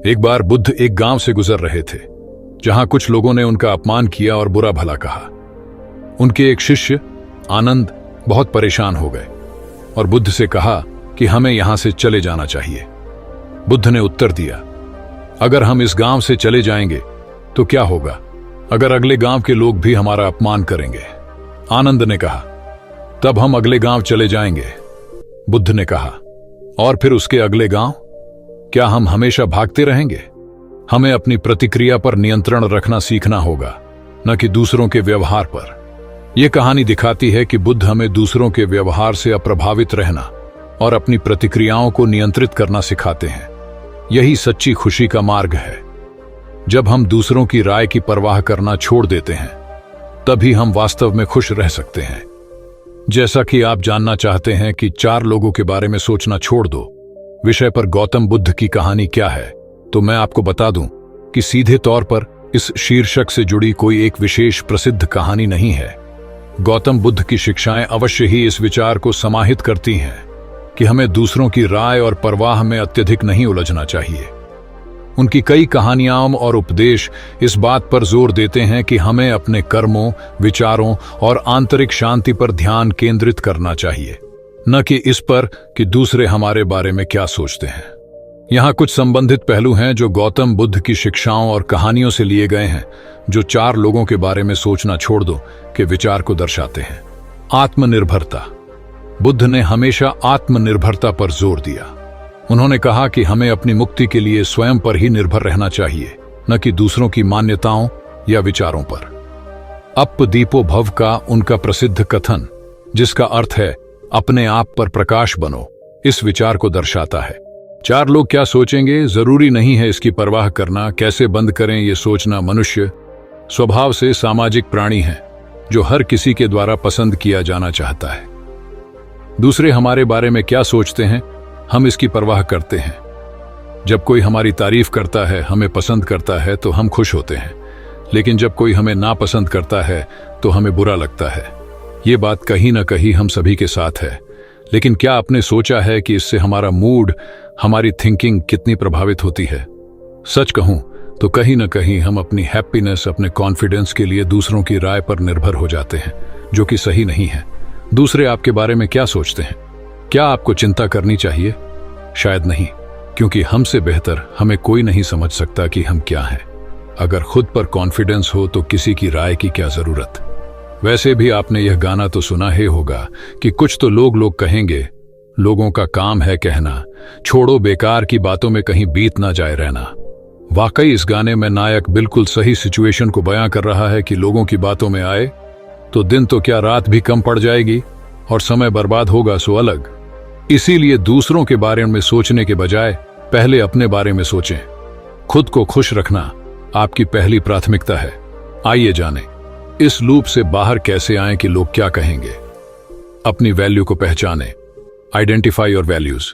एक बार बुद्ध एक गांव से गुजर रहे थे जहां कुछ लोगों ने उनका अपमान किया और बुरा भला कहा। उनके एक शिष्य आनंद बहुत परेशान हो गए और बुद्ध से कहा कि हमें यहां से चले जाना चाहिए। बुद्ध ने उत्तर दिया, अगर हम इस गांव से चले जाएंगे तो क्या होगा अगर अगले गांव के लोग भी हमारा अपमान करेंगे? आनंद ने कहा, तब हम अगले गांव चले जाएंगे। बुद्ध ने कहा, और फिर उसके अगले गांव? क्या हम हमेशा भागते रहेंगे? हमें अपनी प्रतिक्रिया पर नियंत्रण रखना सीखना होगा, न कि दूसरों के व्यवहार पर। यह कहानी दिखाती है कि बुद्ध हमें दूसरों के व्यवहार से अप्रभावित रहना और अपनी प्रतिक्रियाओं को नियंत्रित करना सिखाते हैं। यही सच्ची खुशी का मार्ग है। जब हम दूसरों की राय की परवाह करना छोड़ देते हैं, तभी हम वास्तव में खुश रह सकते हैं। जैसा कि आप जानना चाहते हैं कि 4 लोगों के बारे में सोचना छोड़ दो विषय पर गौतम बुद्ध की कहानी क्या है, तो मैं आपको बता दूं कि सीधे तौर पर इस शीर्षक से जुड़ी कोई एक विशेष प्रसिद्ध कहानी नहीं है। गौतम बुद्ध की शिक्षाएं अवश्य ही इस विचार को समाहित करती हैं कि हमें दूसरों की राय और परवाह में अत्यधिक नहीं उलझना चाहिए। उनकी कई कहानियां और उपदेश इस बात पर जोर देते हैं कि हमें अपने कर्मों, विचारों और आंतरिक शांति पर ध्यान केंद्रित करना चाहिए, न कि इस पर कि दूसरे हमारे बारे में क्या सोचते हैं। यहाँ कुछ संबंधित पहलू हैं जो गौतम बुद्ध की शिक्षाओं और कहानियों से लिए गए हैं, जो 4 लोगों के बारे में सोचना छोड़ दो के विचार को दर्शाते हैं। आत्मनिर्भरता। बुद्ध ने हमेशा आत्मनिर्भरता पर जोर दिया। उन्होंने कहा कि हमें अपनी मुक्ति के लिए स्वयं पर ही निर्भर रहना चाहिए, न कि दूसरों की मान्यताओं या विचारों पर। अप दीपो भव का उनका प्रसिद्ध कथन, जिसका अर्थ है अपने आप पर प्रकाश बनो, इस विचार को दर्शाता है। 4 लोग क्या सोचेंगे जरूरी नहीं है इसकी परवाह करना। कैसे बंद करें ये सोचना। मनुष्य स्वभाव से सामाजिक प्राणी है जो हर किसी के द्वारा पसंद किया जाना चाहता है। दूसरे हमारे बारे में क्या सोचते हैं, हम इसकी परवाह करते हैं। जब कोई हमारी तारीफ करता है, हमें पसंद करता है, तो हम खुश होते हैं, लेकिन जब कोई हमें नापसंद करता है तो हमें बुरा लगता है। ये बात कहीं ना कहीं हम सभी के साथ है, लेकिन क्या आपने सोचा है कि इससे हमारा मूड, हमारी थिंकिंग कितनी प्रभावित होती है? सच कहूं तो कहीं ना कहीं हम अपनी हैप्पीनेस, अपने कॉन्फिडेंस के लिए दूसरों की राय पर निर्भर हो जाते हैं, जो कि सही नहीं है। दूसरे आपके बारे में क्या सोचते हैं? क्या आपको चिंता करनी चाहिए? शायद नहीं, क्योंकि हमसे बेहतर हमें कोई नहीं समझ सकता कि हम क्या हैं। अगर खुद पर कॉन्फिडेंस हो तो किसी की राय की क्या जरूरत। वैसे भी आपने यह गाना तो सुना ही होगा कि कुछ तो लोग कहेंगे, लोगों का काम है कहना, छोड़ो बेकार की बातों में कहीं बीत ना जाए रहना। वाकई इस गाने में नायक बिल्कुल सही सिचुएशन को बयां कर रहा है कि लोगों की बातों में आए तो दिन तो क्या रात भी कम पड़ जाएगी और समय बर्बाद होगा सो अलग। इसीलिए दूसरों के बारे में सोचने के बजाय पहले अपने बारे में सोचें। खुद को खुश रखना आपकी पहली प्राथमिकता है। आइए जानें इस लूप से बाहर कैसे आएं कि लोग क्या कहेंगे। अपनी वैल्यू को पहचानें। Identify your values.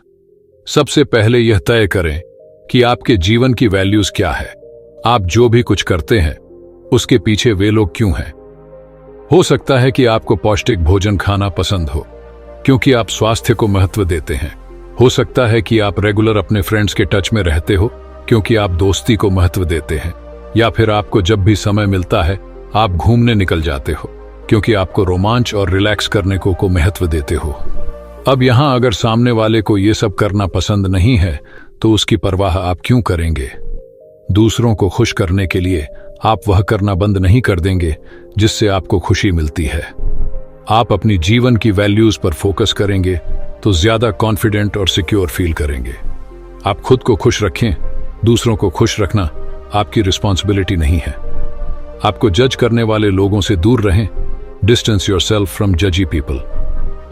सबसे पहले यह तय करें कि आपके जीवन की वैल्यूज क्या है। आप जो भी कुछ करते हैं उसके पीछे वे लोग क्यों हैं। हो सकता है कि आपको पौष्टिक भोजन खाना पसंद हो क्योंकि आप स्वास्थ्य को महत्व देते हैं। हो सकता है कि आप रेगुलर अपने फ्रेंड्स के टच में रहते हो क्योंकि आप दोस्ती को महत्व देते हैं। या फिर आपको जब भी समय मिलता है आप घूमने निकल जाते हो क्योंकि आपको रोमांच और रिलैक्स करने को महत्व देते हो। अब यहां अगर सामने वाले को ये सब करना पसंद नहीं है तो उसकी परवाह आप क्यों करेंगे? दूसरों को खुश करने के लिए आप वह करना बंद नहीं कर देंगे जिससे आपको खुशी मिलती है। आप अपनी जीवन की वैल्यूज पर फोकस करेंगे तो ज्यादा कॉन्फिडेंट और सिक्योर फील करेंगे। आप खुद को खुश रखें। दूसरों को खुश रखना आपकी रिस्पॉन्सिबिलिटी नहीं है। आपको जज करने वाले लोगों से दूर रहें। डिस्टेंस योरसेल्फ फ्रॉम जजी पीपल।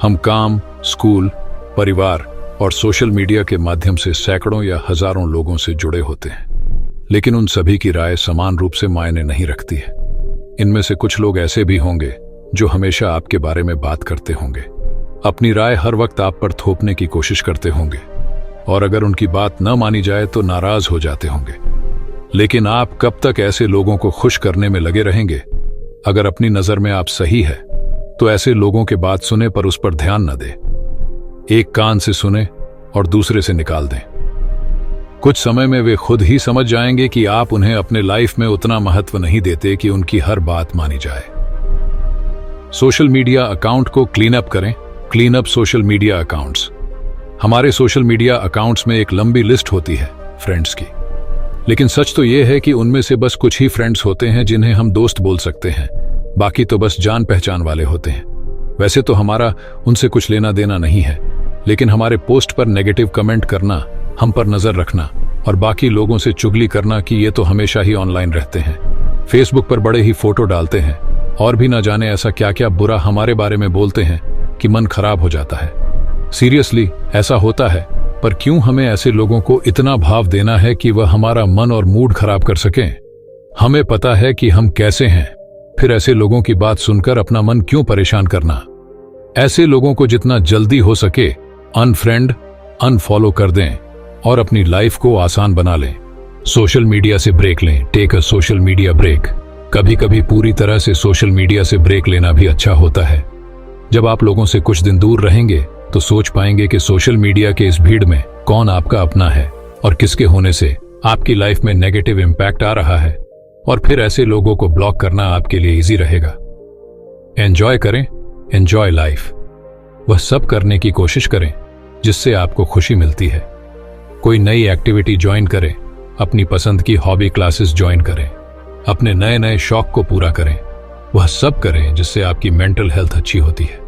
हम काम, स्कूल, परिवार और सोशल मीडिया के माध्यम से सैकड़ों या हजारों लोगों से जुड़े होते हैं, लेकिन उन सभी की राय समान रूप से मायने नहीं रखती है। इनमें से कुछ लोग ऐसे भी होंगे जो हमेशा आपके बारे में बात करते होंगे, अपनी राय हर वक्त आप पर थोपने की कोशिश करते होंगे और अगर उनकी बात न मानी जाए तो नाराज हो जाते होंगे। लेकिन आप कब तक ऐसे लोगों को खुश करने में लगे रहेंगे? अगर अपनी नजर में आप सही है तो ऐसे लोगों के बात सुने पर उस पर ध्यान न दें। एक कान से सुने और दूसरे से निकाल दें। कुछ समय में वे खुद ही समझ जाएंगे कि आप उन्हें अपने लाइफ में उतना महत्व नहीं देते कि उनकी हर बात मानी जाए। सोशल मीडिया अकाउंट को क्लीन अप करें। Clean up social media accounts. हमारे सोशल मीडिया अकाउंट्स में एक लंबी लिस्ट होती है फ्रेंड्स की, लेकिन सच तो यह है कि उनमें से बस कुछ ही फ्रेंड्स होते हैं जिन्हें हम दोस्त बोल सकते हैं, बाकी तो बस जान पहचान वाले होते हैं। वैसे तो हमारा उनसे कुछ लेना देना नहीं है, लेकिन हमारे पोस्ट पर नेगेटिव कमेंट करना, हम पर नजर रखना और बाकी लोगों से चुगली करना कि ये तो हमेशा ही ऑनलाइन रहते हैं, फेसबुक पर बड़े ही फोटो डालते हैं और भी न जाने ऐसा क्या क्या बुरा हमारे बारे में बोलते हैं कि मन खराब हो जाता है। सीरियसली ऐसा होता है, पर क्यों हमें ऐसे लोगों को इतना भाव देना है कि वह हमारा मन और मूड खराब कर सकें? हमें पता है कि हम कैसे हैं, फिर ऐसे लोगों की बात सुनकर अपना मन क्यों परेशान करना? ऐसे लोगों को जितना जल्दी हो सके अनफ्रेंड, अनफॉलो कर दें और अपनी लाइफ को आसान बना लें। सोशल मीडिया से ब्रेक लें। Take a social media break. कभी कभी पूरी तरह से सोशल मीडिया से ब्रेक लेना भी अच्छा होता है। जब आप लोगों से कुछ दिन दूर रहेंगे तो सोच पाएंगे कि सोशल मीडिया के इस भीड़ में कौन आपका अपना है और किसके होने से आपकी लाइफ में नेगेटिव इंपैक्ट आ रहा है, और फिर ऐसे लोगों को ब्लॉक करना आपके लिए इजी रहेगा। एंजॉय करें, एंजॉय लाइफ। वह सब करने की कोशिश करें जिससे आपको खुशी मिलती है। कोई नई एक्टिविटी ज्वाइन करें, अपनी पसंद की हॉबी क्लासेस ज्वाइन करें, अपने नए नए शौक को पूरा करें। वह सब करें जिससे आपकी मेंटल हेल्थ अच्छी होती है।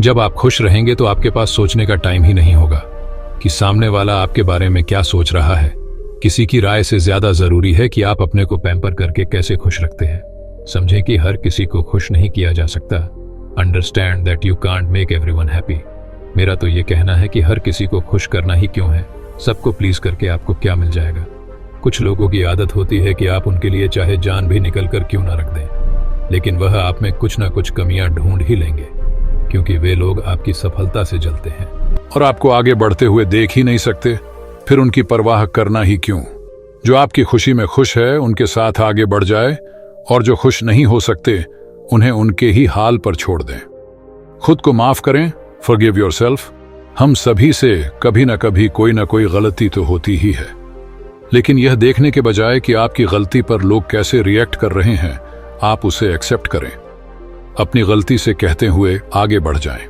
जब आप खुश रहेंगे तो आपके पास सोचने का टाइम ही नहीं होगा कि सामने वाला आपके बारे में क्या सोच रहा है। किसी की राय से ज्यादा जरूरी है कि आप अपने को पैम्पर करके कैसे खुश रखते हैं। समझें कि हर किसी को खुश नहीं किया जा सकता। Understand that you can't make everyone happy. मेरा तो ये कहना है कि हर किसी को खुश करना ही क्यों है, सबको प्लीज करके आपको क्या मिल जाएगा। कुछ लोगों की आदत होती है कि आप उनके लिए चाहे जान भी निकल कर क्यों ना रख दें, लेकिन वह आप में कुछ ना कुछ कमियां ढूंढ ही लेंगे, क्योंकि वे लोग आपकी सफलता से जलते हैं और आपको आगे बढ़ते हुए देख ही नहीं सकते। फिर उनकी परवाह करना ही क्यों? जो आपकी खुशी में खुश है उनके साथ आगे बढ़ जाए, और जो खुश नहीं हो सकते उन्हें उनके ही हाल पर छोड़ दें। खुद को माफ करें। Forgive yourself. हम सभी से कभी न कभी कोई ना कोई गलती तो होती ही है, लेकिन यह देखने के बजाय कि आपकी गलती पर लोग कैसे रिएक्ट कर रहे हैं, आप उसे एक्सेप्ट करें। अपनी गलती से कहते हुए आगे बढ़ जाएं।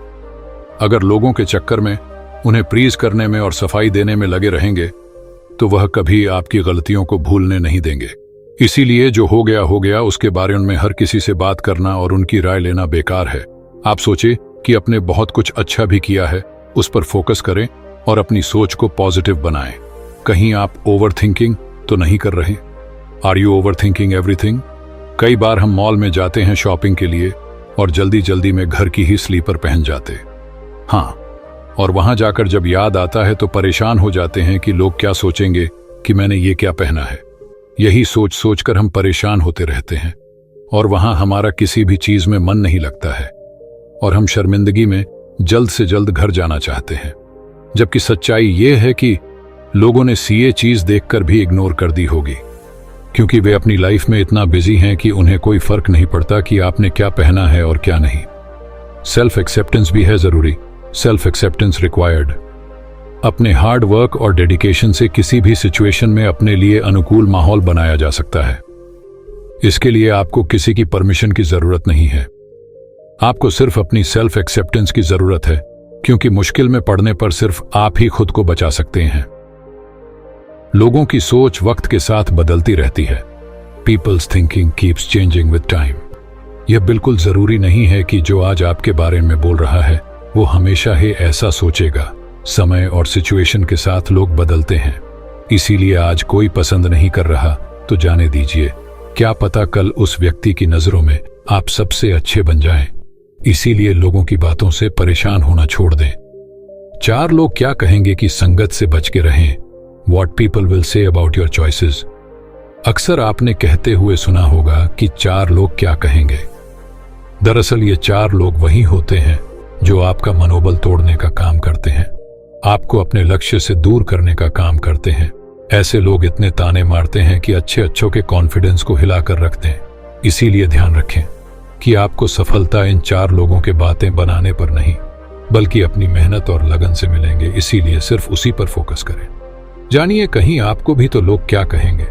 अगर लोगों के चक्कर में उन्हें प्रीज करने में और सफाई देने में लगे रहेंगे तो वह कभी आपकी गलतियों को भूलने नहीं देंगे। इसीलिए जो हो गया उसके बारे में हर किसी से बात करना और उनकी राय लेना बेकार है। आप सोचे कि अपने बहुत कुछ अच्छा भी किया है, उस पर फोकस करें और अपनी सोच को पॉजिटिव बनाएं। कहीं आप ओवर थिंकिंग तो नहीं कर रहे? Are you overthinking everything? कई बार हम मॉल में जाते हैं शॉपिंग के लिए और जल्दी जल्दी में घर की ही स्लीपर पहन जाते, हाँ, और वहां जाकर जब याद आता है तो परेशान हो जाते हैं कि लोग क्या सोचेंगे कि मैंने ये क्या पहना है। यही सोच सोचकर हम परेशान होते रहते हैं और वहां हमारा किसी भी चीज में मन नहीं लगता है और हम शर्मिंदगी में जल्द से जल्द घर जाना चाहते हैं। जबकि सच्चाई ये है कि लोगों ने ये चीज देखकर भी इग्नोर कर दी होगी, क्योंकि वे अपनी लाइफ में इतना बिजी हैं कि उन्हें कोई फर्क नहीं पड़ता कि आपने क्या पहना है और क्या नहीं। सेल्फ एक्सेप्टेंस भी है जरूरी। Self acceptance required. अपने हार्ड वर्क और डेडिकेशन से किसी भी सिचुएशन में अपने लिए अनुकूल माहौल बनाया जा सकता है। इसके लिए आपको किसी की परमिशन की जरूरत नहीं है। आपको सिर्फ अपनी सेल्फ एक्सेप्टेंस की जरूरत है, क्योंकि मुश्किल में पड़ने पर सिर्फ आप ही खुद को बचा सकते हैं। लोगों की सोच वक्त के साथ बदलती रहती है। People's thinking keeps changing with time. यह बिल्कुल जरूरी नहीं है कि जो आज आपके बारे में बोल रहा है वो हमेशा ही ऐसा सोचेगा। समय और सिचुएशन के साथ लोग बदलते हैं, इसीलिए आज कोई पसंद नहीं कर रहा तो जाने दीजिए। क्या पता कल उस व्यक्ति की नजरों में आप सबसे अच्छे बन जाएं। इसीलिए लोगों की बातों से परेशान होना छोड़ दें। 4 लोग क्या कहेंगे कि संगत से बच के रहें। What people will say about your choices। अक्सर आपने कहते हुए सुना होगा कि 4 लोग क्या कहेंगे। दरअसल ये 4 लोग वही होते हैं जो आपका मनोबल तोड़ने का काम करते हैं, आपको अपने लक्ष्य से दूर करने का काम करते हैं। ऐसे लोग इतने ताने मारते हैं कि अच्छों के कॉन्फिडेंस को हिलाकर रखते हैं। इसीलिए ध्यान रखें कि आपको सफलता इन 4 लोगों के बातें बनाने पर नहीं, बल्कि अपनी मेहनत और लगन से मिलेंगे। इसीलिए सिर्फ उसी पर फोकस करें जानिए, कहीं आपको भी तो लोग क्या कहेंगे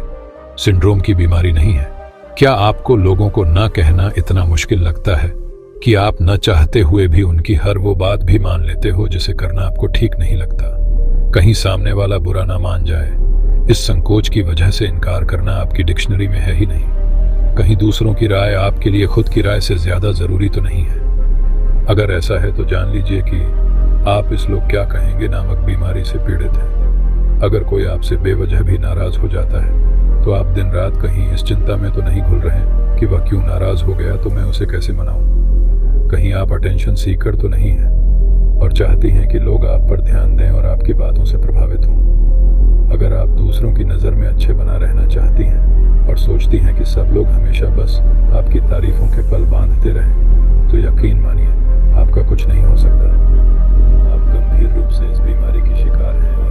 सिंड्रोम की बीमारी नहीं है। क्या आपको लोगों को न कहना इतना मुश्किल लगता है कि आप न चाहते हुए भी उनकी हर वो बात भी मान लेते हो जिसे करना आपको ठीक नहीं लगता? कहीं सामने वाला बुरा ना मान जाए, इस संकोच की वजह से इनकार करना आपकी डिक्शनरी में है ही नहीं। कहीं दूसरों की राय आपके लिए खुद की राय से ज्यादा जरूरी तो नहीं है? अगर ऐसा है तो जान लीजिए कि आप इस लोग क्या कहेंगे नामक बीमारी से पीड़ित हैं। अगर कोई आपसे बेवजह भी नाराज हो जाता है तो आप दिन रात कहीं इस चिंता में तो नहीं घुल रहे कि वह क्यों नाराज हो गया तो मैं उसे कैसे मनाऊं। कहीं आप अटेंशन सीकर तो नहीं हैं और चाहती हैं कि लोग आप पर ध्यान दें और आपकी बातों से प्रभावित हों। अगर आप दूसरों की नज़र में अच्छे बना रहना चाहती हैं और सोचती हैं कि सब लोग हमेशा बस आपकी तारीफों के पल बांधते रहें, तो यकीन मानिए आपका कुछ नहीं हो सकता। आप गंभीर रूप से इस बीमारी की शिकार हैं